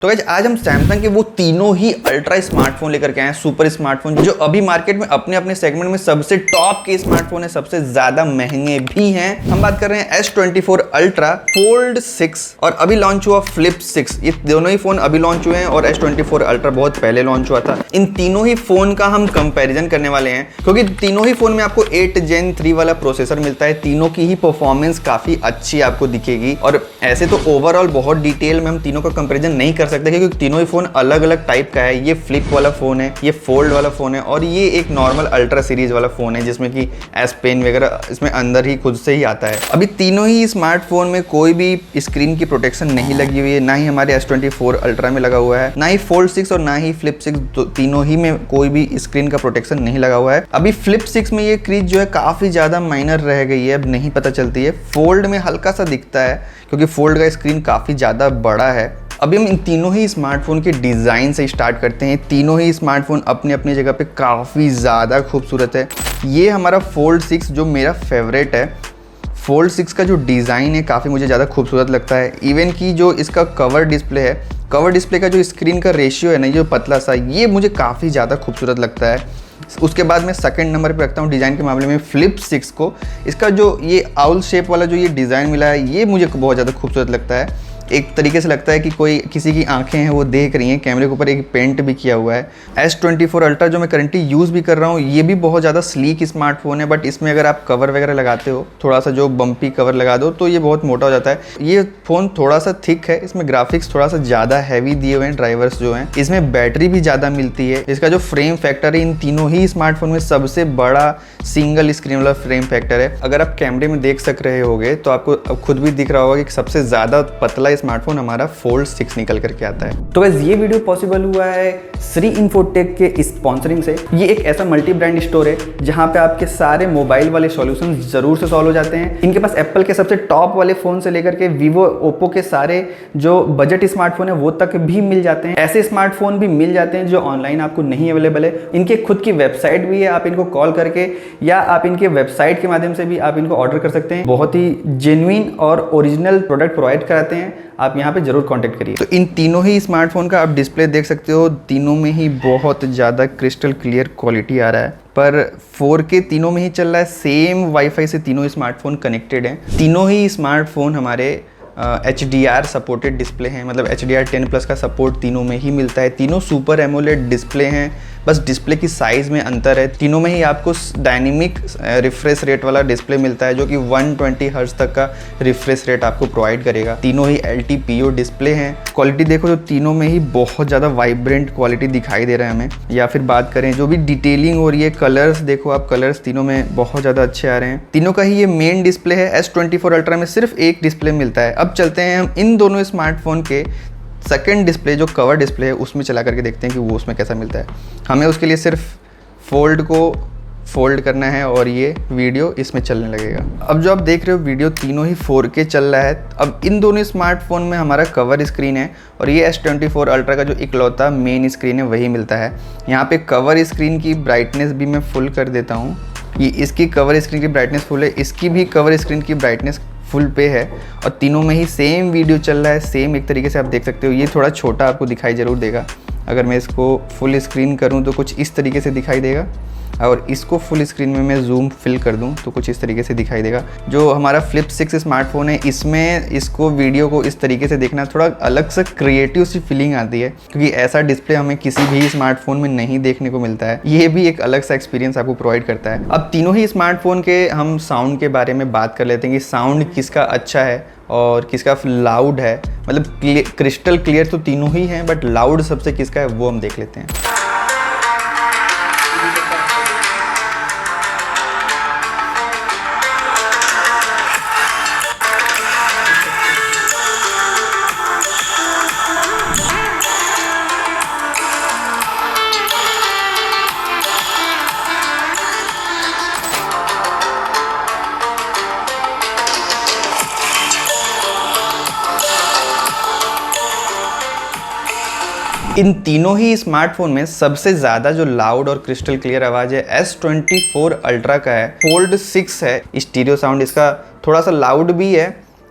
तो गाइस आज हम सैमसंग के वो तीनों ही अल्ट्रा स्मार्टफोन लेकर के आए हैं, सुपर स्मार्टफोन जो अभी मार्केट में अपने अपने सेगमेंट में सबसे टॉप के स्मार्टफोन है, सबसे ज्यादा महंगे भी हैं। हम बात कर रहे हैं S24 अल्ट्रा, फोल्ड 6 और अभी लॉन्च हुआ फ्लिप 6। ये दोनों ही फोन अभी लॉन्च हुए हैं और S24 अल्ट्रा बहुत पहले लॉन्च हुआ था। इन तीनों ही फोन का हम कंपेरिजन करने वाले हैं क्योंकि तीनों ही फोन में आपको 8 Gen 3 वाला प्रोसेसर मिलता है। तीनों की ही परफॉर्मेंस काफी अच्छी आपको दिखेगी और ऐसे तो ओवरऑल बहुत डिटेल में हम तीनों का कंपेरिजन नहीं कर सकते क्योंकि तीनों ही फोन अलग अलग टाइप का है। ये फ्लिप वाला फोन है, ये फोल्ड वाला फोन है और ये एक नॉर्मल अल्ट्रा सीरीज वाला फोन है जिसमें कि एस पेन वगैरह इसमें अंदर ही खुद से ही आता है। अभी तीनों ही स्मार्टफोन में कोई भी स्क्रीन की प्रोटेक्शन नहीं लगी हुई है, ना ही हमारे S24 अल्ट्रा में लगा हुआ है, ना ही फोल्ड 6 और ना ही फ्लिप 6, तीनों ही में कोई भी स्क्रीन का प्रोटेक्शन नहीं लगा हुआ है। अभी फ्लिप 6 में ये क्रीज जो है काफी ज्यादा माइनर रह गई है, अब नहीं पता चलती है। फोल्ड में हल्का सा दिखता है क्योंकि फोल्ड का स्क्रीन काफी ज्यादा बड़ा है। अभी हम इन तीनों ही स्मार्टफोन के डिज़ाइन से स्टार्ट करते हैं। तीनों ही स्मार्टफोन अपनी अपनी जगह पे काफ़ी ज़्यादा खूबसूरत है। ये हमारा फोल्ड 6 जो मेरा फेवरेट है। फोल्ड 6 का जो डिज़ाइन है काफ़ी मुझे ज़्यादा खूबसूरत लगता है। इवन कि जो इसका कवर डिस्प्ले है, कवर डिस्प्ले का जो स्क्रीन का रेशियो है ना, ये पतला सा, ये मुझे काफ़ी ज़्यादा खूबसूरत लगता है। उसके बाद मैं सेकंड नंबर पे रखता हूँ डिज़ाइन के मामले में फ्लिप 6 को। इसका जो ये आउल शेप वाला जो ये डिज़ाइन मिला है, ये मुझे बहुत ज़्यादा खूबसूरत लगता है। एक तरीके से लगता है कि कोई किसी की आंखें हैं वो देख रही हैं। कैमरे के ऊपर एक पेंट भी किया हुआ है। S24 अल्ट्रा जो मैं करंटली यूज़ भी कर रहा हूँ, ये भी बहुत ज़्यादा स्लीक स्मार्टफोन है, बट इसमें अगर आप कवर वगैरह लगाते हो, थोड़ा सा जो बम्पी कवर लगा दो तो ये बहुत मोटा हो जाता है। ये फ़ोन थोड़ा सा थिक है, इसमें ग्राफिक्स थोड़ा सा ज़्यादा हैवी दिए हुए हैं, ड्राइवर्स जो हैं। इसमें बैटरी भी ज़्यादा मिलती है। इसका जो फ्रेम फैक्टर है इन तीनों ही स्मार्टफोन में सबसे बड़ा सिंगल स्क्रीन वाला फ्रेम फैक्टर है। अगर आप कैमरे में देख सक रहे होगे तो आपको अब खुद भी दिख रहा होगा कि सबसे ज़्यादा पतला स्मार्टफोन हमारा फोल्ड 6 निकल करके आता है। तो गाइस ये वीडियो पॉसिबल हुआ है श्री इन्फोटेक के स्पॉन्सरिंग से। ये एक ऐसा मल्टी ब्रांड स्टोर है जहां पे आपके सारे मोबाइल वाले सॉल्यूशन जरूर से सॉल्व हो जाते हैं। इनके पास एप्पल के सबसे टॉप वाले फोन से लेकर के वीवो, ओप्पो के सारे जो बजट स्मार्टफोन है वो तक भी मिल जाते हैं। ऐसे स्मार्टफोन भी मिल जाते हैं जो ऑनलाइन आपको नहीं अवेलेबल है। इनके खुद की वेबसाइट भी है, आप इनको कॉल करके या आप इनके वेबसाइट के माध्यम से भी आप इनको ऑर्डर कर सकते हैं। बहुत ही जेन्युइन और ओरिजिनल प्रोडक्ट प्रोवाइड कराते हैं। आप यहाँ पे जरूर कांटेक्ट करिए। तो इन तीनों ही स्मार्टफोन का आप डिस्प्ले देख सकते हो, तीनों में ही बहुत ज़्यादा क्रिस्टल क्लियर क्वालिटी आ रहा है। पर 4K तीनों में ही चल रहा है। सेम वाईफाई से तीनों स्मार्टफोन कनेक्टेड हैं। तीनों ही स्मार्टफोन हमारे HDR सपोर्टेड डिस्प्ले हैं, मतलब HDR 10+ का सपोर्ट तीनों में ही मिलता है। तीनों सुपर एमोलेड डिस्प्ले हैं, बस डिस्प्ले की साइज़ में अंतर है। तीनों में ही आपको डायनेमिक रिफ्रेश रेट वाला डिस्प्ले मिलता है जो कि 120 हर्ट्ज तक का रिफ्रेश रेट आपको प्रोवाइड करेगा। तीनों ही LTPO डिस्प्ले हैं। क्वालिटी देखो तो तीनों में ही बहुत ज़्यादा वाइब्रेंट क्वालिटी दिखाई दे रहा है हमें। या फिर बात करें जो भी डिटेलिंग हो रही है, कलर्स देखो आप, कलर्स तीनों में बहुत ज़्यादा अच्छे आ रहे हैं। तीनों का ही ये मेन डिस्प्ले है। S24 अल्ट्रा में सिर्फ एक डिस्प्ले मिलता है। अब चलते हैं हम इन दोनों स्मार्टफोन के सेकंड डिस्प्ले जो कवर डिस्प्ले है उसमें चला करके देखते हैं कि वो उसमें कैसा मिलता है। हमें उसके लिए सिर्फ फोल्ड को फोल्ड करना है और ये वीडियो इसमें चलने लगेगा। अब जो आप देख रहे हो वीडियो तीनों ही 4K चल रहा है। अब इन दोनों स्मार्टफोन में हमारा कवर स्क्रीन है और ये S24 अल्ट्रा का जो इकलौता मेन स्क्रीन है वही मिलता है। यहाँ पे कवर स्क्रीन की ब्राइटनेस भी मैं फुल कर देता हूँ। ये इसकी कवर स्क्रीन की ब्राइटनेस फुल है, इसकी भी कवर स्क्रीन की ब्राइटनेस फुल पे है और तीनों में ही सेम वीडियो चल रहा है। सेम एक तरीके से आप देख सकते हो। ये थोड़ा छोटा आपको दिखाई ज़रूर देगा। अगर मैं इसको फुल स्क्रीन करूं तो कुछ इस तरीके से दिखाई देगा और इसको फुल स्क्रीन में मैं जूम फिल कर दूं तो कुछ इस तरीके से दिखाई देगा। जो हमारा फ्लिप 6 स्मार्टफोन है इसमें इसको वीडियो को इस तरीके से देखना थोड़ा अलग से क्रिएटिव सी फीलिंग आती है क्योंकि ऐसा डिस्प्ले हमें किसी भी स्मार्टफोन में नहीं देखने को मिलता है। ये भी एक अलग सा एक्सपीरियंस आपको प्रोवाइड करता है। अब तीनों ही स्मार्टफोन के हम साउंड के बारे में बात कर लेते हैं कि साउंड किसका अच्छा है और किसका लाउड है। मतलब क्रिस्टल क्लियर तो तीनों ही हैं, बट लाउड सबसे किसका है वो हम देख लेते हैं। इन तीनों ही स्मार्टफोन में सबसे ज़्यादा जो लाउड और क्रिस्टल क्लियर आवाज़ है S24 अल्ट्रा का है। फोल्ड 6 है। स्टीरियो साउंड इसका थोड़ा सा लाउड भी है,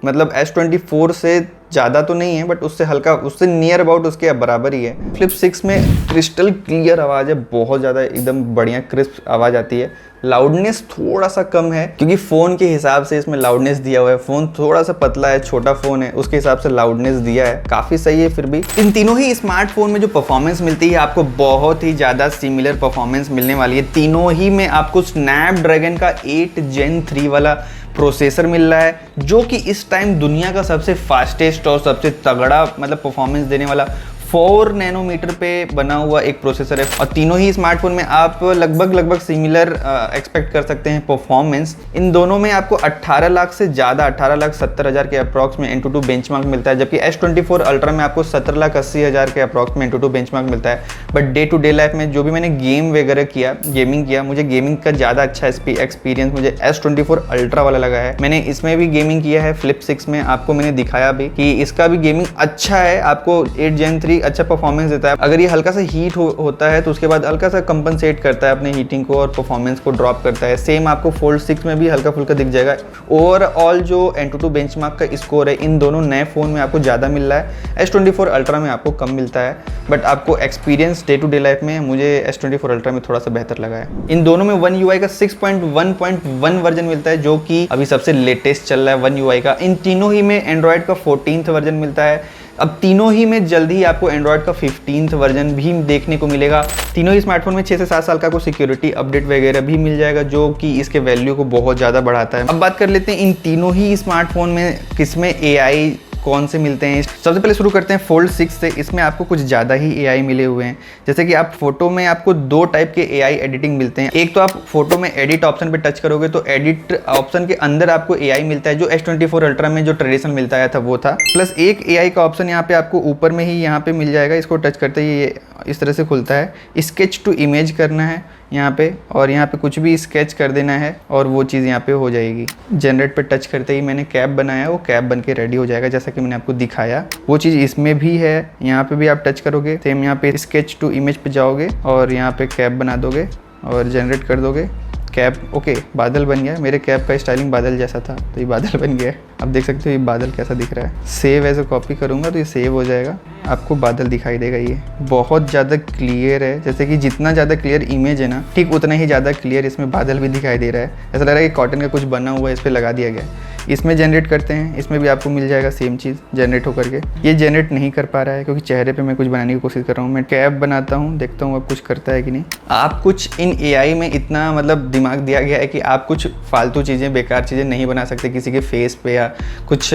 मतलब S24 से ज़्यादा तो नहीं है बट उससे हल्का, उससे नियर अबाउट उसके बराबर ही है। फ्लिप 6 में क्रिस्टल क्लियर आवाज़ है, बहुत ज़्यादा एकदम बढ़िया क्रिस्प आवाज़ आती है। लाउडनेस थोड़ा सा कम है क्योंकि फ़ोन के हिसाब से इसमें लाउडनेस दिया हुआ है। फ़ोन थोड़ा सा पतला है, छोटा फ़ोन है, उसके हिसाब से लाउडनेस दिया है, काफ़ी सही है। फिर भी इन तीनों ही स्मार्टफोन में जो परफॉर्मेंस मिलती है आपको बहुत ही ज़्यादा सिमिलर परफॉर्मेंस मिलने वाली है। तीनों ही में आपको स्नैपड्रैगन का 8 Gen 3 वाला प्रोसेसर मिल रहा है, जो कि इस टाइम दुनिया का सबसे फास्टेस्ट और सबसे तगड़ा मतलब परफॉर्मेंस देने वाला 4 नैनोमीटर पे बना हुआ एक प्रोसेसर है। और तीनों ही स्मार्टफोन में आप लगभग सिमिलर एक्सपेक्ट कर सकते हैं परफॉर्मेंस। इन दोनों में आपको 18 लाख से ज़्यादा 18,70,000 के अप्रॉक्स में Antutu बेंचमार्क मिलता है, जबकि S24 Ultra में आपको 17,80,000 के अप्रॉक्स में Antutu बेंचमार्क मिलता है। But day to day life में जो भी मैंने गेमिंग किया, मुझे गेमिंग का ज़्यादा अच्छा एक्सपीरियंस मुझे S24 Ultra वाला लगा है। मैंने इसमें भी गेमिंग किया है, फ्लिप 6 में आपको मैंने दिखाया भी कि इसका भी गेमिंग अच्छा है, आपको 8 Gen 3 अच्छा परफॉर्मेंस देता है। अगर ये हल्का सा हीट होता है तो उसके बाद हल्का सा कंपनसेट करता है अपने हीटिंग को और परफॉर्मेंस को ड्रॉप करता है। सेम आपको फोल्ड 6 में भी हल्का फुल्का दिख जाएगा। ओवरऑल जो Antutu बेंचमार्क का स्कोर है इन दोनों नए फ़ोन में आपको ज़्यादा मिल रहा है, S24 Ultra में आपको कम मिलता है। बट आपको experience day to day life में मुझे S24 Ultra में थोड़ा सा बेहतर लगा है। इन दोनों में One UI का 6.1.1 वर्जन मिलता है, जो कि अभी सबसे लेटेस्ट चल रहा है One UI का। इन तीनों ही में एंड्रॉयड का 14th वर्जन मिलता है। अब तीनों ही में जल्द ही आपको एंड्रॉयड का 15th वर्जन भी देखने को मिलेगा। तीनों ही स्मार्टफोन में 6 से 7 साल का को सिक्योरिटी अपडेट वगैरह भी मिल जाएगा, जो कि इसके वैल्यू को बहुत ज़्यादा बढ़ाता है। अब बात कर लेते हैं इन तीनों ही स्मार्टफोन में किसमें AI कौन से मिलते हैं। सबसे पहले शुरू करते हैं फोल्ड 6 से। इसमें आपको कुछ ज़्यादा ही AI मिले हुए हैं, जैसे कि आप फोटो में आपको 2 टाइप के AI एडिटिंग मिलते हैं। एक तो आप फोटो में एडिट ऑप्शन पे टच करोगे तो एडिट ऑप्शन के अंदर आपको AI मिलता है, जो S24 Ultra में जो ट्रेडिशनल मिलता आया था वो था। प्लस एक AI का ऑप्शन यहाँ पे आपको ऊपर में ही यहाँ पे मिल जाएगा। इसको टच करते ही ये इस तरह से खुलता है। स्केच टू इमेज करना है यहाँ पे, और यहाँ पे कुछ भी स्केच कर देना है और वो चीज़ यहाँ पे हो जाएगी। जनरेट पे टच करते ही मैंने कैप बनाया, वो कैप बन के रेडी हो जाएगा, जैसा कि मैंने आपको दिखाया। वो चीज़ इसमें भी है, यहाँ पे भी आप टच करोगे, सेम यहाँ पे स्केच टू इमेज पे जाओगे और यहाँ पे कैप बना दोगे और जनरेट कर दोगे कैप। ओके, बादल बन गया। मेरे कैप का स्टाइलिंग बादल जैसा था तो ये बादल बन गया है। अब देख सकते हो ये बादल कैसा दिख रहा है। सेव एज ए कॉपी करूँगा तो ये सेव हो जाएगा, आपको बादल दिखाई देगा। ये बहुत ज़्यादा क्लियर है, जैसे कि जितना ज़्यादा क्लियर इमेज है ना, ठीक उतना ही ज़्यादा क्लियर इसमें बादल भी दिखाई दे रहा है। ऐसा लग रहा है कि कॉटन का कुछ बना हुआ है, इस पर लगा दिया गया है। इसमें जनरेट करते हैं, इसमें भी आपको मिल जाएगा सेम चीज़ जनरेट होकर के। ये जनरेट नहीं कर पा रहा है क्योंकि चेहरे पे मैं कुछ बनाने की कोशिश कर रहा हूँ। मैं कैप बनाता हूँ, देखता हूँ अब कुछ करता है कि नहीं। आप कुछ इन AI में इतना मतलब दिमाग दिया गया है कि आप कुछ फालतू चीज़ें, बेकार चीज़ें नहीं बना सकते किसी के फेस पे, या कुछ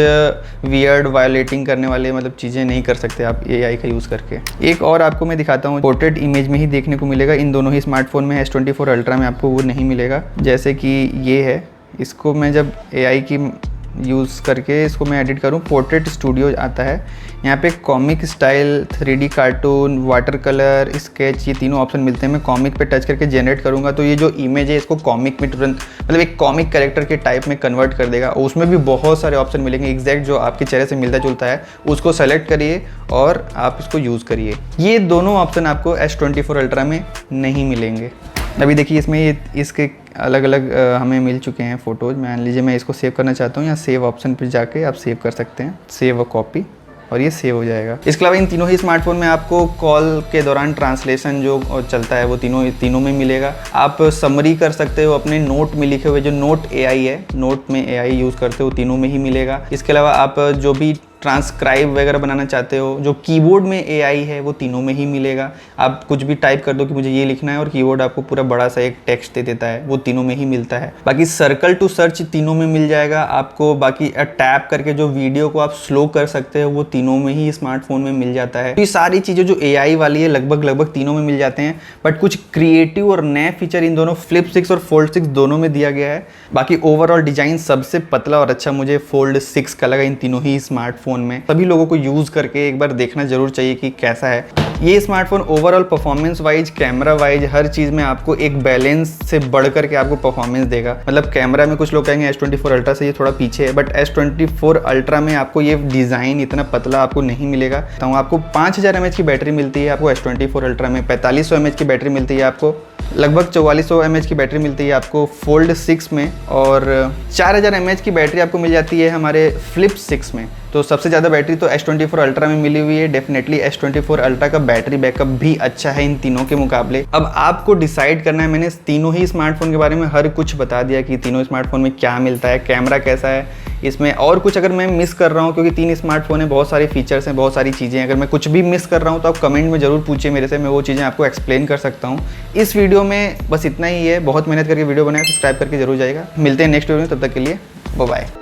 वियर्ड वायलेटिंग करने वाले मतलब चीज़ें नहीं कर सकते आप AI का यूज़ करके। एक और आपको मैं दिखाता हूँ, पोर्ट्रेट इमेज में ही देखने को मिलेगा इन दोनों ही स्मार्टफोन में। S24 Ultra में आपको वो नहीं मिलेगा। जैसे कि ये है, इसको मैं जब AI की यूज़ करके इसको मैं एडिट करूँ, पोर्ट्रेट स्टूडियो आता है। यहाँ पे comic style, 3D cartoon, water colour, sketch, ये तीनों ऑप्शन मिलते हैं। मैं कॉमिक पे टच करके जनरेट करूँगा तो ये जो इमेज है इसको कॉमिक में तुरंत मतलब एक कॉमिक कैरेक्टर के टाइप में कन्वर्ट कर देगा। उसमें भी बहुत सारे ऑप्शन मिलेंगे, एग्जैक्ट जो आपके चेहरे से मिलता जुलता है उसको सेलेक्ट करिए और आप इसको यूज़ करिए। ये दोनों ऑप्शन आपको S24 Ultra में नहीं मिलेंगे। अभी देखिए इसमें ये इसके अलग अलग हमें मिल चुके हैं फ़ोटोज़। मान लीजिए मैं इसको सेव करना चाहता हूँ, या सेव ऑप्शन पर जाके आप सेव कर सकते हैं, सेव अ कॉपी, और ये सेव हो जाएगा। इसके अलावा इन तीनों ही स्मार्टफोन में आपको कॉल के दौरान ट्रांसलेशन जो चलता है वो तीनों में मिलेगा। आप समरी कर सकते हो अपने नोट में लिखे हुए, जो नोट AI है, नोट में AI यूज़ करते हो, तीनों में ही मिलेगा। इसके अलावा आप जो भी ट्रांसक्राइब वगैरह बनाना चाहते हो, जो कीबोर्ड में AI है वो तीनों में ही मिलेगा। आप कुछ भी टाइप कर दो कि मुझे ये लिखना है और कीबोर्ड आपको पूरा बड़ा सा एक टेक्स्ट दे देता है, वो तीनों में ही मिलता है। बाकी सर्कल टू सर्च तीनों में मिल जाएगा आपको। बाकी टैप करके जो वीडियो को आप स्लो कर सकते हो वो तीनों में ही स्मार्टफोन में मिल जाता है। तो ये सारी चीज़ें जो AI वाली है लगभग तीनों में मिल जाते हैं। बट कुछ क्रिएटिव और नए फीचर इन दोनों फ्लिप 6 और फोल्ड 6 दोनों में दिया गया है। बाकी ओवरऑल डिज़ाइन सबसे पतला और अच्छा मुझे फोल्ड 6 का लगा इन तीनों ही स्मार्टफोन में। सभी लोगों को यूज़ करके एक बार देखना जरूर चाहिए कि कैसा है ये smartphone. Overall performance wise, camera wise, हर चीज़ में आपको एक बैलेंस से बढ़ करके आपको परफॉर्मेंस देगा। मतलब कैमरा में कुछ लोग कहेंगे S24 Ultra से ये थोड़ा पीछे है, बट S24 Ultra में आपको ये डिज़ाइन इतना पतला आपको नहीं मिलेगा। तो आपको 5000 mAh की बैटरी मिलती है आपको S24 Ultra में, 4500 mAh की बैटरी मिलती है आपको लगभग 4400 mAh की बैटरी मिलती है आपको फोल्ड 6 में, और 4000 mAh की बैटरी आपको मिल जाती है हमारे फ्लिप 6 में। तो सबसे ज़्यादा बैटरी तो S24 अल्ट्रा में मिली हुई है। डेफिनेटली S24 अल्ट्रा का बैटरी बैकअप भी अच्छा है इन तीनों के मुकाबले। अब आपको डिसाइड करना है, मैंने तीनों ही स्मार्टफोन के बारे में हर कुछ बता दिया कि तीनों स्मार्टफोन में क्या मिलता है, कैमरा कैसा है इसमें, और कुछ अगर मैं मिस कर रहा हूँ, क्योंकि 3 स्मार्टफोन है, बहुत सारे फीचर्स हैं, बहुत सारी चीज़ें हैं, अगर मैं कुछ भी मिस कर रहा हूँ तो आप कमेंट में ज़रूर पूछिए मेरे से, मैं वो चीज़ें आपको एक्सप्लेन कर सकता हूँ। इस वीडियो में बस इतना ही है, बहुत मेहनत करके वीडियो बनाया, सब्सक्राइब करके जरूर जाएगा। मिलते हैं नेक्स्ट वीडियो में, तब तक के लिए बाय बाय।